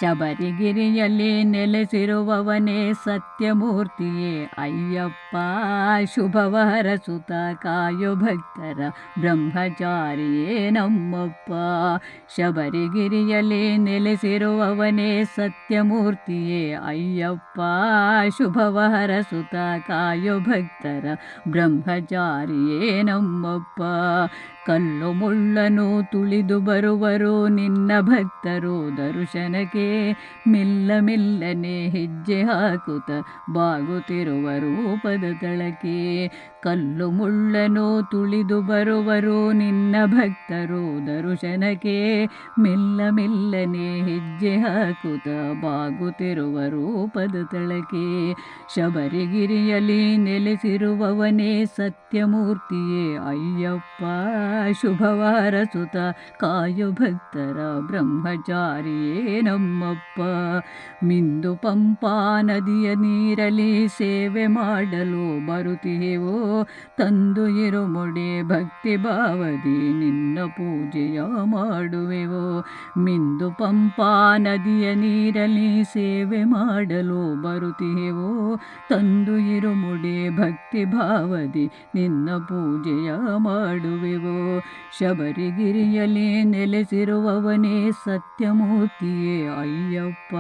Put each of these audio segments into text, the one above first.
ಶಬರಿಗಿರಿಯಲ್ಲಿ ನೆಲೆಸಿರುವವನೇ ಸತ್ಯಮೂರ್ತಿಯೇ ಅಯ್ಯಪ್ಪ. ಶುಭವರ ಸುತ ಕಾಯೋ ಭಕ್ತರ ಬ್ರಹ್ಮಚಾರಿಯೇ ನಮ್ಮಪ್ಪ. ಶಬರಿಗಿರಿಯಲ್ಲಿ ನೆಲೆಸಿರುವವನೇ ಸತ್ಯಮೂರ್ತಿಯೇ ಅಯ್ಯಪ್ಪ. ಶುಭವರ ಸುತ ಕಾಯೋ ಭಕ್ತರ ಬ್ರಹ್ಮಚಾರಿಯೇ ನಮ್ಮಪ್ಪ. ಕಲ್ಲು ಮುಳ್ಳನು ತುಳಿದು ಬರುವರು ನಿನ್ನ ಭಕ್ತರು ದರ್ಶನಕ್ಕೆ. ಮಿಲ್ಲ ಮಿಲ್ಲನೆ ಹೆಜ್ಜೆ ಹಾಕುತ್ತ ಬಾಗುತ್ತಿರುವರು ಪದ ತಳಕ್ಕೆ. ಕಲ್ಲು ಮುಳ್ಳನು ತುಳಿದು ಬರುವರು ನಿನ್ನ ಭಕ್ತರು ದರ್ಶನಕ್ಕೆ. ಮಿಲ್ಲ ಮಿಲ್ಲನೆ ಹೆಜ್ಜೆ ಹಾಕುತ್ತ ಬಾಗುತ್ತಿರುವರು ಪದ ತಳಕ್ಕೆ. ಶಬರಿಗಿರಿಯಲ್ಲಿ ನೆಲೆಸಿರುವವನೇ ಸತ್ಯಮೂರ್ತಿಯೇ ಅಯ್ಯಪ್ಪ. ಶುಭವಾರ ಸುತ ಕಾಯೋ ಭಕ್ತರ ಬ್ರಹ್ಮಚಾರಿಯೇ ನಮ್ಮಪ್ಪ. ಮಿಂದು ಪಂಪಾ ನದಿಯ ನೀರಲಿ ಸೇವೆ ಮಾಡಲು ಬರುತ್ತಿಹೆವೋ. ತಂದು ಇರುಮುಡಿ ಭಕ್ತಿ ಭಾವದಿ ನಿನ್ನ ಪೂಜೆಯ ಮಾಡುವೆವೋ. ಮಿಂದು ಪಂಪಾ ನದಿಯ ನೀರಲಿ ಸೇವೆ ಮಾಡಲು ಬರುತ್ತಿಹೆವೋ. ತಂದು ಇರುಮುಡಿ ಭಕ್ತಿ ಭಾವದಿ ನಿನ್ನ ಪೂಜೆಯ ಮಾಡುವೆವೋ. ಶಬರಿಗಿರಿಯಲ್ಲಿ ನೆಲೆಸಿರುವವನೇ ಸತ್ಯಮೂರ್ತಿಯೇ ಅಯ್ಯಪ್ಪ.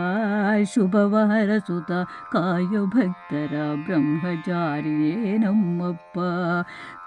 ಶುಭವರ ಸುತ ಕಾಯೋ ಭಕ್ತರ ಬ್ರಹ್ಮಚಾರಿಯೇ ನಮ್ಮಪ್ಪ.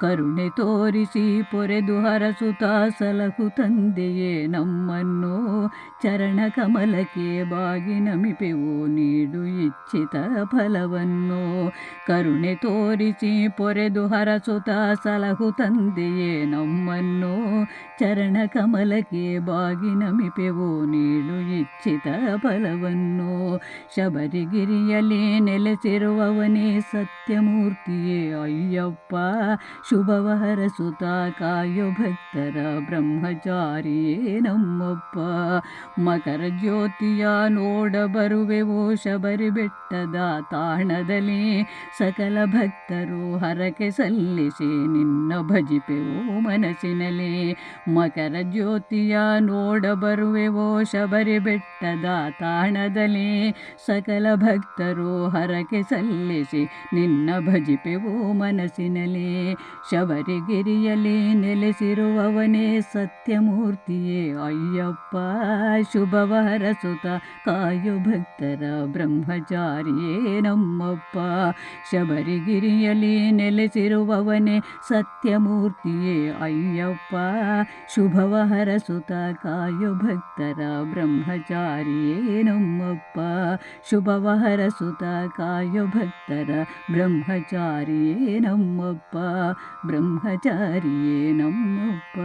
ಕರುಣೆ ತೋರಿಸಿ ಪೊರೆದು ಹರಸುತ ಸಲಹು ತಂದೆಯೇ ನಮ್ಮನ್ನು. ಚರಣ ಕಮಲಕ್ಕೆ ಬಾಗಿ ನಮಿಪೆವು ನೀಡು ಇಚ್ಛಿತ ಫಲವನ್ನು. ಕರುಣೆ ತೋರಿಸಿ ಪೊರೆದು ಹರಸುತ ಸಲಹು ತಂದೆಯೇ ನಮ್ಮನ್ನು. ಚರಣ ಕಮಲಕ್ಕೆ ಬಾಗಿ ನಮಿಪೆವು ನೀಡು ಇಚ್ಛಿತ ಫಲವನ್ನು. ಶಬರಿಗಿರಿಯಲ್ಲಿ ನೆಲೆಸಿರುವವನೇ ಸತ್ಯಮೂರ್ತಿಯೇ ಅಯ್ಯಪ್ಪ. ಶುಭವರ ಸುತ ಕಾಯೋ ಭಕ್ತರ ಬ್ರಹ್ಮಚಾರಿಯೇ ನಮ್ಮಪ್ಪ. ಮಕರ ಜ್ಯೋತಿಯ ನೋಡ ಬರುವೆವು ಶಬರಿ ಬೆಟ್ಟದ ತಾಣದಲ್ಲಿ. ಸಕಲ ಭಕ್ತರು ಹರಕೆ ಸಲ್ಲಿಸಿ ನಿನ್ನ ಭಜಿಪೆವು ಮನಸ್ಸಿನಲ್ಲಿ. ಮಕರ ಜ್ಯೋತಿಯ ನೋಡ ಬರುವೆವೋ ಶಬರಿ ಬೆಟ್ಟದ ತಾಣದಲ್ಲಿ. ಸಕಲ ಭಕ್ತರು ಹರಕೆ ಸಲ್ಲಿಸಿ ನಿನ್ನ ಭಜಿಪೆವು ಮನಸ್ಸಿನಲ್ಲಿ. ಶಬರಿಗಿರಿಯಲ್ಲಿ ನೆಲೆಸಿರುವವನೇ ಸತ್ಯಮೂರ್ತಿಯೇ ಅಯ್ಯಪ್ಪ. ಶುಭವರ ಸುತ ಕಾಯೋ ಭಕ್ತರ ಬ್ರಹ್ಮಚಾರಿಯೇ ನಮ್ಮಪ್ಪ. ಶಬರಿಗಿರಿಯಲ್ಲಿ ನೆಲೆಸಿರುವವನೇ ಸತ್ಯಮೂರ್ತಿಯೇ ಅಯ್ಯಪ್ಪ. ಶುಭವರ ಸುತ ಕಾಯೋ ಭಕ್ತರ ಬ್ರಹ್ಮಚಾರಿಯೇ ನಮ್ಮಪ್ಪ. ಶುಭವರ ಸುತ ಕಾಯೋ ಭಕ್ತರ ಬ್ರಹ್ಮಚಾರಿಯೇ ನಮ್ಮಪ್ಪ. ಬ್ರಹ್ಮಚಾರಿಯೇ ನಮ್ಮಪ್ಪ.